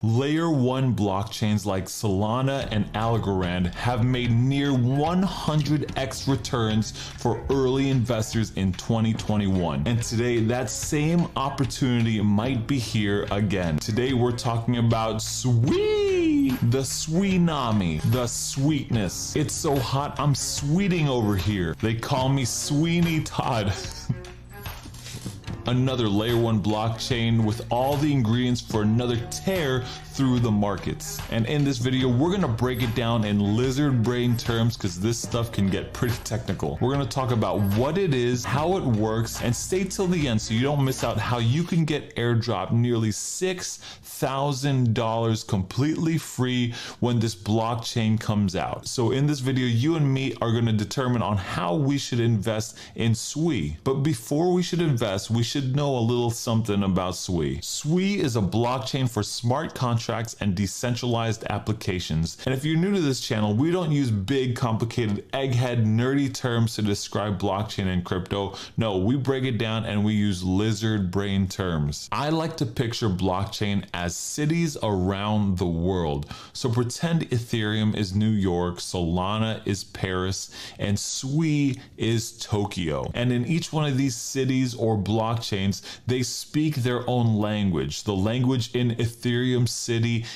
Layer 1 blockchains like Solana and Algorand have made near 100x returns for early investors in 2021. And today, that same opportunity might be here again. Today, we're talking about Sui, the Sweenami, the sweetness. It's so hot, I'm sweeting over here. They call me Sweeney Todd. Another layer 1 blockchain with all the ingredients for another tear through the markets. And in this video, we're gonna break it down in lizard brain terms because this stuff can get pretty technical. We're gonna talk about what it is, how it works, and stay till the end so you don't miss out how you can get airdropped nearly $6,000 completely free when this blockchain comes out. So in this video, you and me are gonna determine on how we should invest in Sui. But before we should invest, we should know a little something about Sui. Sui is a blockchain for smart contracts and decentralized applications. And if you're new to this channel, we don't use big, complicated, egghead, nerdy terms to describe blockchain and crypto. No, we break it down and we use lizard brain terms. I like to picture blockchain as cities around the world. So pretend Ethereum is New York, Solana is Paris, and Sui is Tokyo. And in each one of these cities or blockchains, they speak their own language. The language in Ethereum City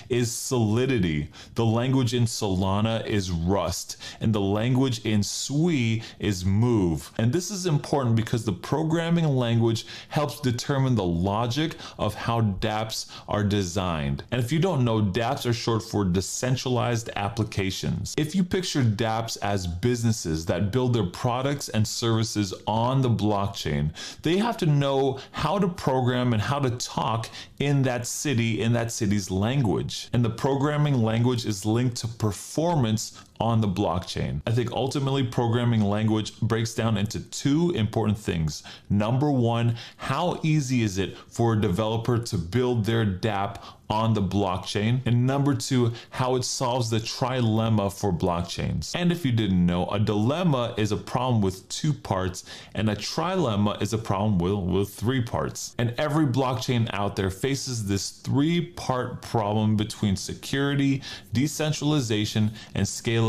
is Solidity. The language in Solana is Rust. And the language in Sui is Move. And this is important because the programming language helps determine the logic of how dApps are designed. And if you don't know, dApps are short for decentralized applications. If you picture dApps as businesses that build their products and services on the blockchain, they have to know how to program and how to talk in that city, in that city's language. And the programming language is linked to performance on the blockchain. I think ultimately programming language breaks down into two important things. Number one, how easy is it for a developer to build their dApp on the blockchain? And number two, how it solves the trilemma for blockchains. And if you didn't know, a dilemma is a problem with two parts, and a trilemma is a problem with three parts. And every blockchain out there faces this three-part problem between security, decentralization, and scalability.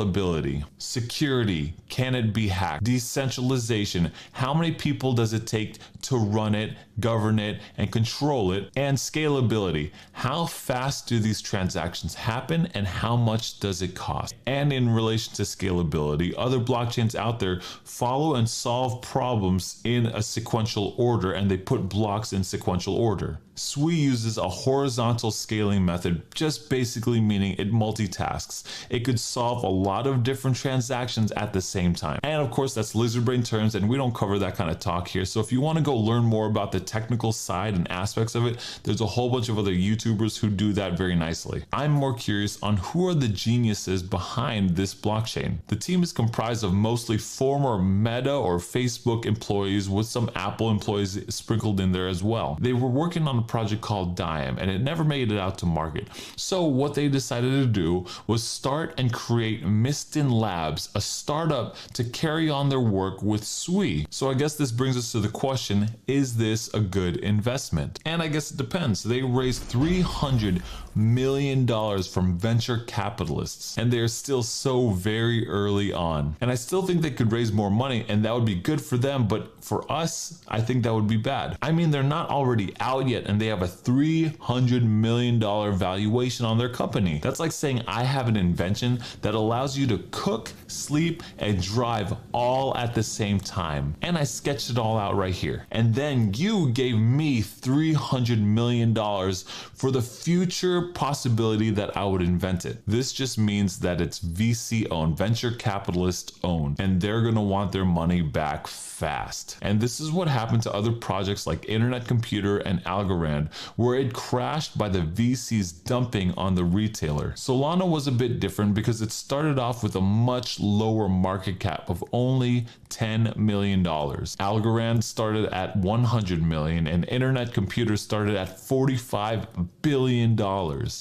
Security, can it be hacked? Decentralization, how many people does it take to run it, govern it, and control it? And scalability, how fast do these transactions happen and how much does it cost? And in relation to scalability, other blockchains out there follow and solve problems in a sequential order, and they put blocks in sequential order. Sui uses a horizontal scaling method, just basically meaning it multitasks. It could solve a lot of different transactions at the same time. And of course, that's lizard brain terms, and we don't cover that kind of talk here. So if you want to go learn more about the technical side and aspects of it, there's a whole bunch of other YouTubers who do that very nicely. I'm more curious on who are the geniuses behind this blockchain. The team is comprised of mostly former Meta or Facebook employees with some Apple employees sprinkled in there as well. They were working on a project called Dime, and it never made it out to market. So what they decided to do was start and create Mistin Labs, a startup to carry on their work with Sui. So I guess this brings us to the question, is this a good investment? And I guess it depends. They raised $300 million from venture capitalists, and they're still so very early on. And I still think they could raise more money, and that would be good for them, but for us, I think that would be bad. I mean, they're not already out yet, and they have a $300 million valuation on their company. That's like saying I have an invention that allows you to cook, sleep, and drive all at the same time. And I sketched it all out right here. And then you gave me $300 million for the future possibility that I would invent it. This just means that it's VC owned, venture capitalist owned, and they're gonna want their money back fast. And this is what happened to other projects like Internet Computer and Algorand, where it crashed by the VCs dumping on the retailer. Solana was a bit different because it started off with a much lower market cap of only $10 million. Algorand started at 100 million and Internet Computer started at $45 billion.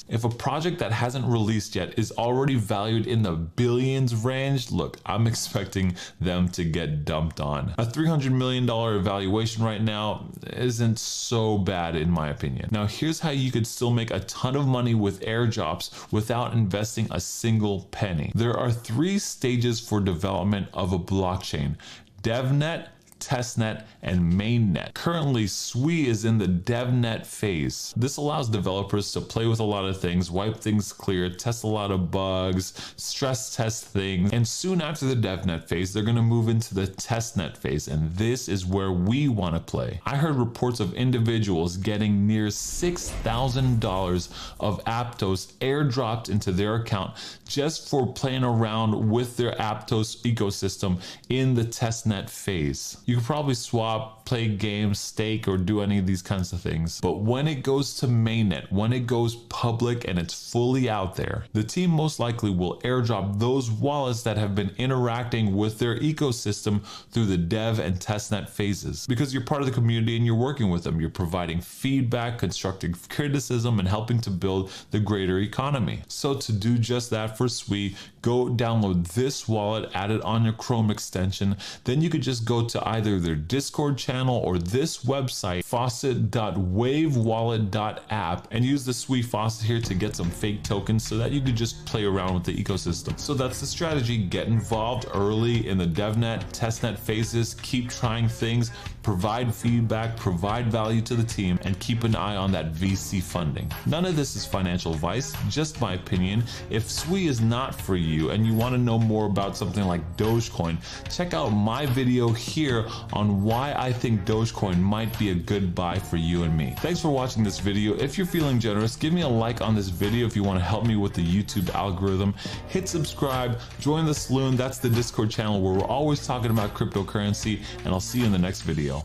If a project that hasn't released yet is already valued in the billions range, look, I'm expecting them to get dumped on. A $300 million valuation right now isn't so bad in my opinion. Now here's how you could still make a ton of money with airdrops without investing a single penny. There are 3 stages for development of a blockchain: DevNet, testnet, and mainnet. Currently, Sui is in the devnet phase. This allows developers to play with a lot of things, wipe things clear, test a lot of bugs, stress test things, and soon after the devnet phase, they're going to move into the testnet phase, and this is where we want to play. I heard reports of individuals getting near $6,000 of Aptos airdropped into their account just for playing around with their Aptos ecosystem in the testnet phase. You could probably swap, play games, stake, or do any of these kinds of things. But when it goes to mainnet, when it goes public and it's fully out there, the team most likely will airdrop those wallets that have been interacting with their ecosystem through the dev and testnet phases. Because you're part of the community and you're working with them, you're providing feedback, constructive criticism, and helping to build the greater economy. So to do just that for Sui, go download this wallet, add it on your Chrome extension. Then you could just go to either their Discord channel or this website, faucet.wavewallet.app, and use the Sui faucet here to get some fake tokens so that you could just play around with the ecosystem. So that's the strategy. Get involved early in the devnet, testnet phases, keep trying things, provide feedback, provide value to the team, and keep an eye on that VC funding. None of this is financial advice, just my opinion. If Sui is not for you and you want to know more about something like Dogecoin, check out my video here on why I think Dogecoin might be a good buy for you and me. Thanks for watching this video. If you're feeling generous, give me a like on this video if you want to help me with the YouTube algorithm. Hit subscribe, join the Saloon, that's the Discord channel where we're always talking about cryptocurrency, and I'll see you in the next video.